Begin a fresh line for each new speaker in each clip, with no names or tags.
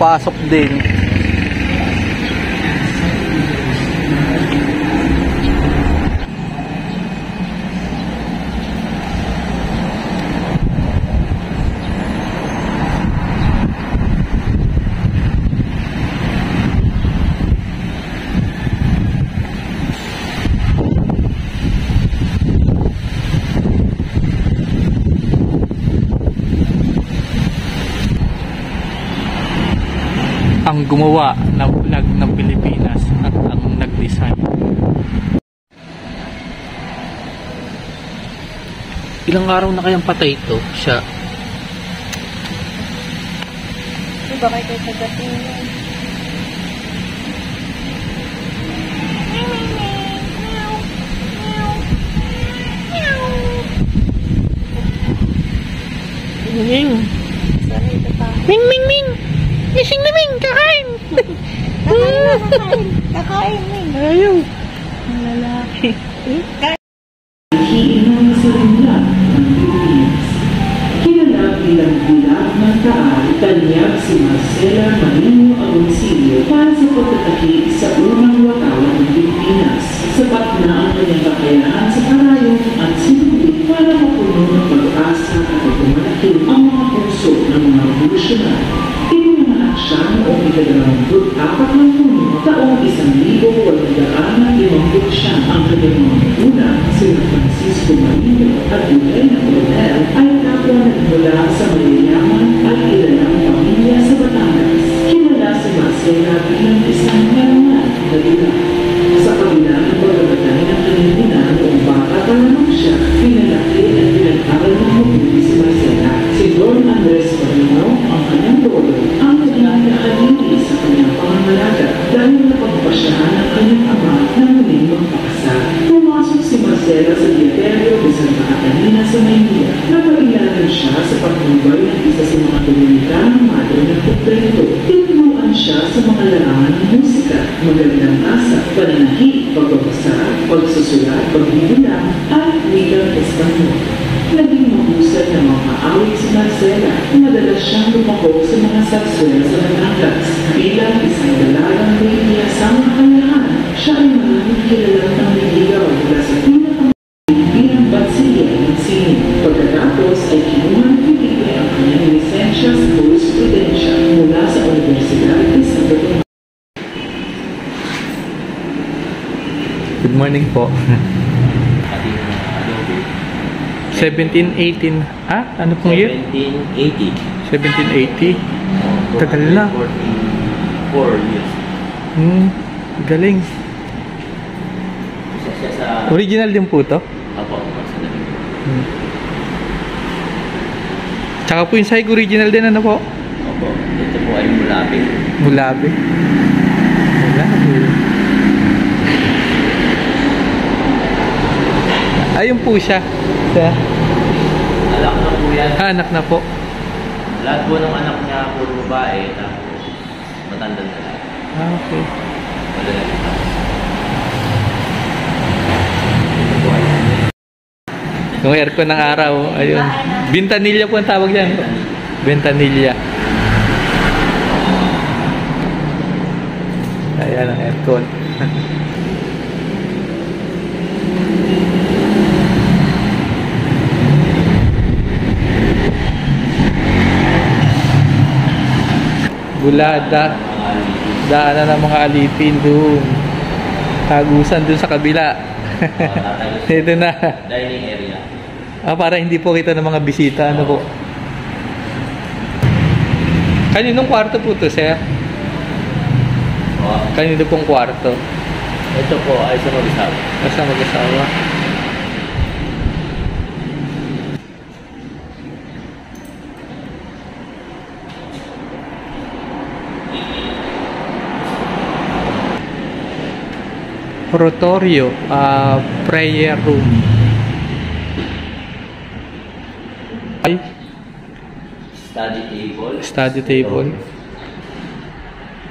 pumapasok din. Ang gumawa ng flag ng Pilipinas at ang nag-design. Ilang araw na kayang patay ito siya?
Diba kayo sa gating?
Ming!
Sorry, ito pa.
Ming! Ming! Ming! Gising na Ming! Kakain!
Kakain, Ming.
Ayaw! Ang lalaki.
Hiinang sa rinlan ng Pilipinas. Kilala bilang bilang ng taal, tanyag si Marcela Marino Agoncillo para sa pagtataki sa unang watawan ng Pilipinas. Sapat na ang kanyang kakayahan sa karayong at sinulit para mapuno ng pag-asa at itumalaki ang mga puso ng mga revolusyonar. Pinanganak siya noong ika-24 ng Hunyo, taong 1850. Ang kanyang mga magulang, sina Francisco Marino at Elena Coronel, ay kapwa nagmula sa mayayaman at kilalang pamilya sa Batangas. Kilala si Marcela bilang isang karangal na dilag. Sa kabila ng pagkabatay ng kanyang ina noong bata pa lamang siya, pinalaki at pinag-aral ng mabuti si Marcela. Si Don Andres Marino, ang kanyang lolo, ang kanyang nakalili sa kanyang pangangalaga dahil napagpasyahan ng kanyang ama na muling magpakasal. Pumasok si Marcela sa Dieterio de Santa Catalina sa Maynila. Napailalan siya sa pagtubay ng isa sa mga Dominikanang madre ng Kuprento. Tinuruan siya sa mga larangan ng musika, magandang asa, pananahi, pagbabasa, pagsusulat, pagbibilang, at wikang Espanyol. Naging mahusay na mga awit si Marcela. Madalas siyang lumako sa mga sarswela sa Batangas. Bilang isang dalagang may iyasang kakayahan, siya ay maraming kilalang nangliligaw mula sa pinakamabilang bansilya ng sinin. Pagkatapos ay kinuha ng Felipe ang kanyang lisensya sa jurisprudensya mula sa Universidad de Santo Tomas.
Good morning po. 1718. Ah? Ano pong year?
1780.
1780? Tagal na.
44 years.
Galing.
Isa siya sa...
Original din po to?
Apo,
Tsaka po yung sahig original din, ano po?
Opo, ito po ay mulabi.
Mulabi. Mulabi. Ayun po siya.
Anak na po yan.
Anak na po.
Lahat po ng anak niya, puro babae, tapos matanda na lang.
Okay.
Madala kita.
Yung aircon ng araw, ayun. Ventanilla po ang tawag dyan. Ventanilla. Ayan ang aircon. Bulada. Daanan ng mga alipin doon. Tagusan doon sa kabila. Ito na.
Dining area.
Para hindi po kita ng mga bisita. Ano po? Kaninong kwarto po to, sir? Kanino pong kwarto?
Ito po ay sa mag-asawa.
Sa mag-asawa. Oratorio, prayer room. Ay, study table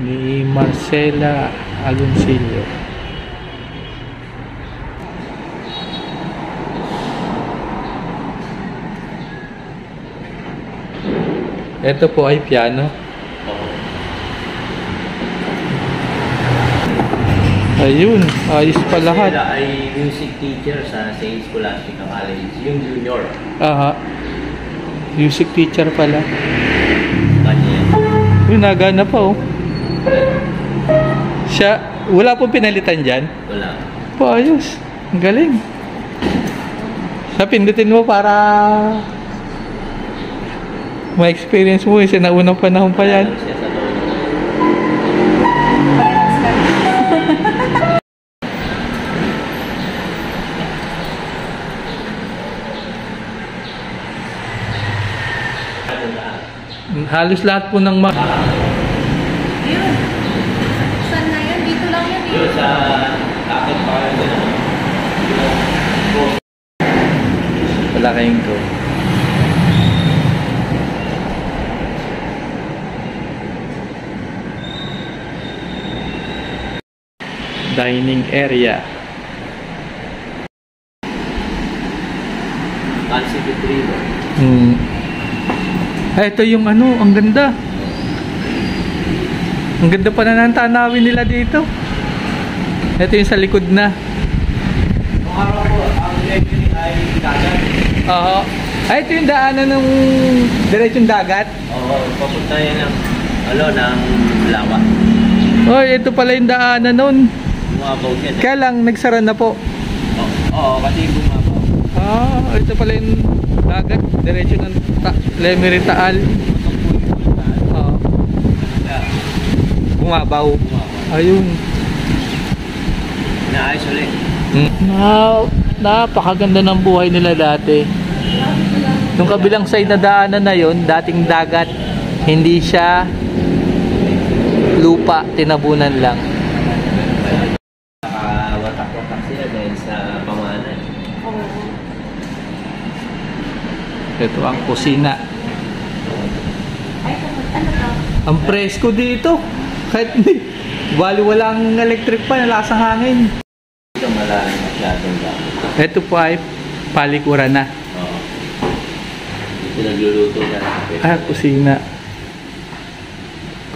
ni Marcela Agoncillo. Ito po ay piano. Ayun, ayos pa lahat.
Sila ay music teacher sa St. Scholastica College, yung junior.
Aha. Music teacher pala.
Kanya yan.
Yun, nagana pa oh. Siya, wala pong pinalitan dyan.
Wala.
Ayos. Ang galing. Sa pindutin mo para ma-experience mo sa naunang panahon pa yan.
Siya sa loob.
Halos lahat po ng mga...
Yun. Saan na yan? Dito lang yan.
Yun sa akin pa kayo din.
Wala kayong go. Dining area.
Pacific River.
Ito yung ano, ang ganda. Ang ganda pa na ng tanawin nila dito. Ito yung sa likod na.
Nung araw ko, ang library ay dagat.
Oo. Ay, ito yung daanan ng diretsong dagat.
Oo, papunta yan ng, ng lawa.
Oy, ito pala yung daanan nun.
Bumabaw siya.
Kaya lang, nagsara na po.
Oo, kasi bumabaw.
Ito pala yung dagat. Diretso ng Lemery Taal. Oo. Bumabaw. Ayun.
Naayos ulit.
Napakaganda ng buhay nila dati. Yung kabilang side na daanan na yon, dating dagat, hindi siya lupa, tinabunan lang.
Watak-watak sila dahil sa pamanan.
Ito ang kusina.
Ay, ano ka?
Ang presko dito. Kahit hindi, walang electric pa, nalasang hangin.
Ito malalim masyadong dami.
Ito po ay palikuran na.
Oo. Dito nagluluto na.
Kusina.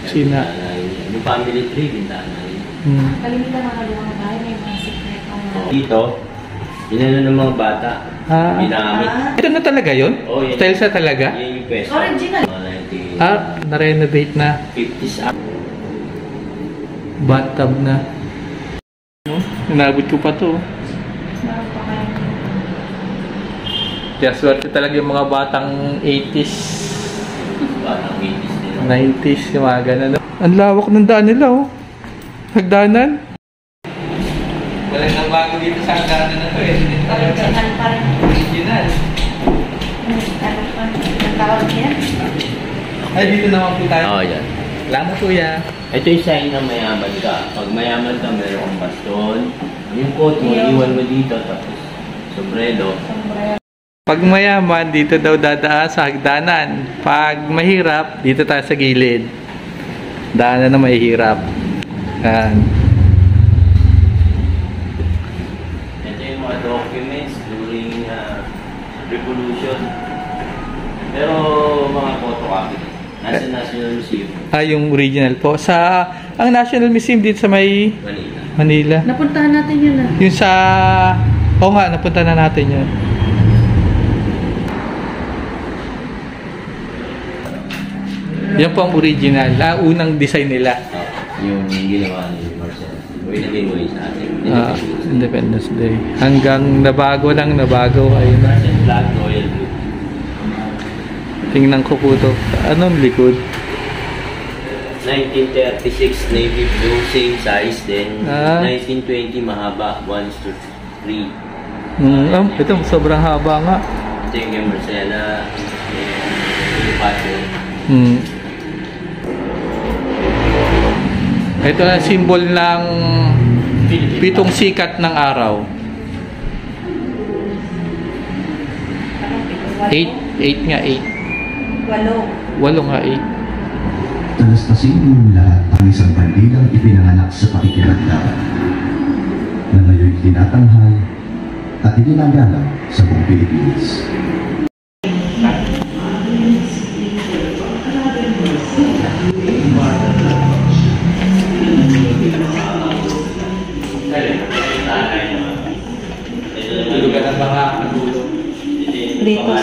Kusina.
Yung family tree, bintaan na rin.
Kalimitan mga lumang bahay, may mga sikretong
Dito, inano ng mga bata. Ginamit.
Ito na talaga yun?
Oo, yan.
Tiles na talaga?
Yan yung pwesto.
Original.
Mga
Na-renovate na.
1950s up.
Bathtub na. Inabot ko pa to.
Meron pa kayo.
Kaya swerte talaga yung mga batang 80s,
Batang 80s nila.
90s, yung mga ganun. Ang lawak ng daan nila oh. Hagdanan. Walang nang bago dito sa hagdanan na to eh.
Original pa rin.
Original.
Ano pa? Ang tawag yan?
Ay, dito naman po tayo.
Oo, yan.
Salamat kuya.
Ito yung sign na mayaman ka. Pag mayaman ka, meron kang baston. Yung coat mo, iwan mo dito. Tapos, sombrero.
Pag mayaman, dito daw dadaan sa hagdanan. Pag mahirap, dito tayo sa gilid. Daanan na mahirap. Yan.
Ito yung mga documents during Revolution. Pero mga photocopy. Nasa National Museum.
Yung original po. Ang National Museum dito sa may
Manila.
Manila.
Napuntahan natin yun ah.
Yung sa... Oo nga, napunta na natin yun. Yan po ang original. Unang design nila.
Yung ginawa ni Marcel. Winagay mo sa atin.
Independence Day. Hanggang nabago lang, nabago. Ayun na.
Marcel Black Royal Blue.
Tingnan ko po ito. Anong likod?
1936 navy blue, same size. Then 1920 mahaba, 1:3.
Ito, sobrang haba nga.
Ito yung kay Marcela. Yung pattern.
Ito na symbol ng pitong sikat ng araw. 8 nga, 8. 8 nga, 8.
Talastasin ninyong lahat ang isang bandilang ipinanganak sa pakikipaglaban na ngayon tinatanghal at itinagalang sa buong Pilipinas.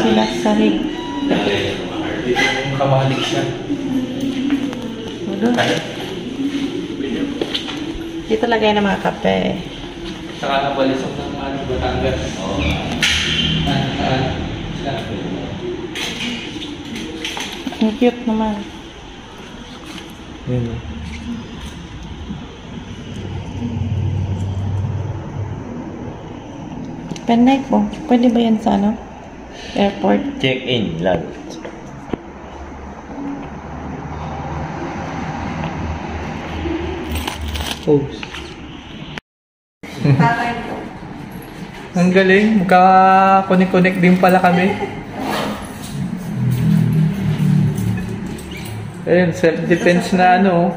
sila sa sahig.
Dito yung kamalik siya.
Dito lagay ng mga kape.
Saka nabalisok ng Batangas. Oo.
Ang cute naman.
Yun.
Penay ko. Pwede ba yan sa ano? Airport?
Check-in lang.
Oh. Ang galing. Magka-connect din pala kami. Ayun, self-defense na ano.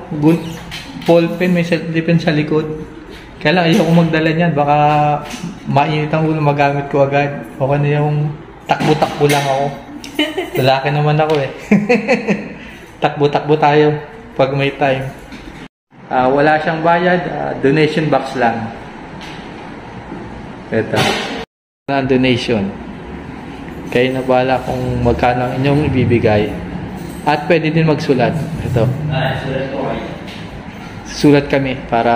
Ballpen, may self-defense sa likod. Kaya lang, ayoko magdala niyan. Baka mainit ang ulo, magamit ko agad. Okay na yung takbo-takbo lang ako. Lalaki naman ako eh. Takbo-takbo tayo pag may time. Wala siyang bayad. Donation box lang. Ito. Na donation. Kayo na bahala kung magkano ang inyong ibibigay. At pwede din magsulat. Ito.
Sulat ko kayo.
Sulat kami para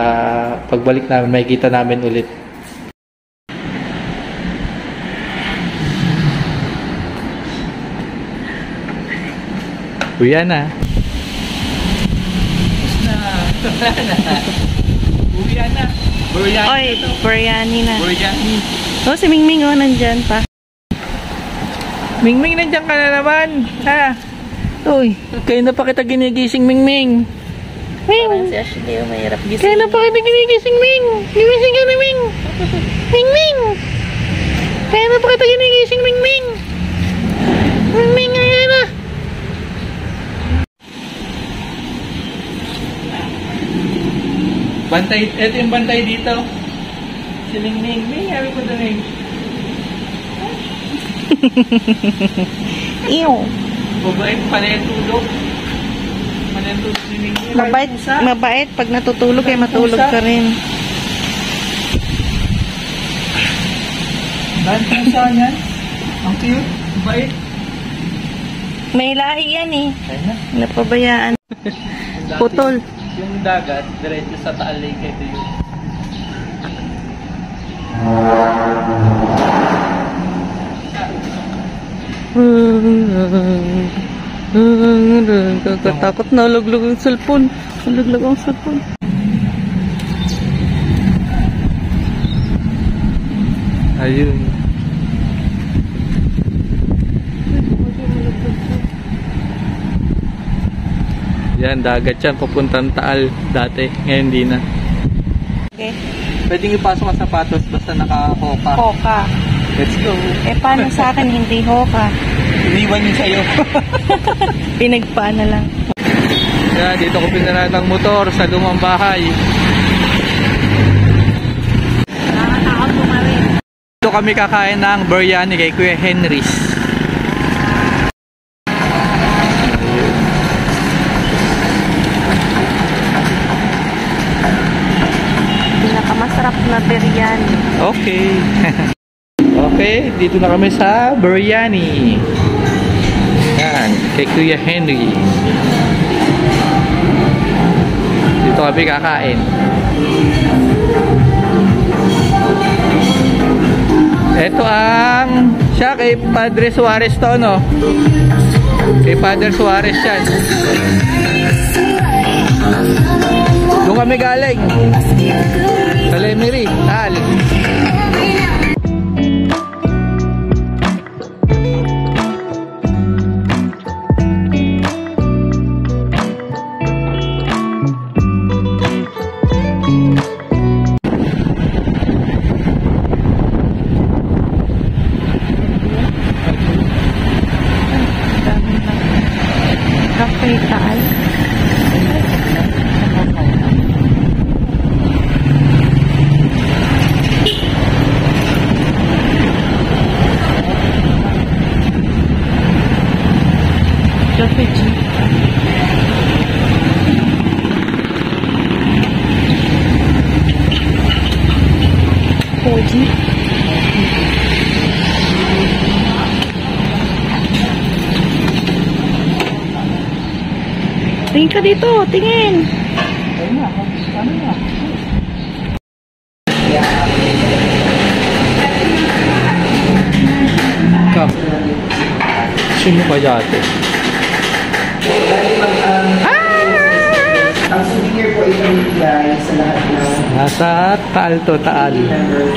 pagbalik namin, makikita namin ulit. Uya na. Wala na. Uya na. Biryani.
Oy, biryani na.
Biryani.
Oh, si Mingming oh, nandyan pa.
Mingming, nandiyan ka na naman. Ha? Uy, kayo na pa kita ginigising, Mingming.
Parang si Ashley, oh, mahirap gising.
Kaya na pa kita ginigising, Ming. Gigising ka na, Ming. Ming. Kaya na pa kita ginigising, Ming. Ming, kaya na. Bantay, eto yung bantay dito. Si Ming. Ming, sabi ko doon eh.
Ew.
Mabait, panay ang tulog. Panay ang tulog ni Ming.
Mabait. Pag natutulog ay matulog ka rin.
Dahil pusa niyan. Ang cute. Mabait.
May lahi yan eh.
Kaya na.
Napabayaan. Putol.
Yung dagat, diretso sa Taal Lake. Ito yun.
Kakatakot na. Luglag ang cellphone. Luglag ang cellphone.
Ayun. Yan, dagat yan. Papuntang Taal dati. Ngayon di na.
Okay.
Pwedeng ipasok ang sapatos basta naka-hoka.
Hoka.
Let's go.
Eh, paano sa akin hindi hoka?
Iniwan yun sa'yo.
Pinagpaan na lang.
Yan, dito ko pinaraan ng motor sa lumang bahay.
Nakakatakot mo kami.
Dito kami kakain ng biryani kay Kuya Henry's.
Pinakamasarap na biryani.
Okay. Okay, dito na kami sa biryani. Yan, kay Kuya Henry. Dito kami kakain. Ito ang siya kay Padre Suarez to, no? Kay Padre Suarez yan. Doon kami galing. Sa Lemery, Taal.
Cafe Taal. Cafe G. Koji.
Tingin ka dito, tingin.
Ayun na, ano na? Kam. Sino kaya ito?
Ang souvenir po ito guys sa lahat ng
Nasa Taal to, Taal.
member.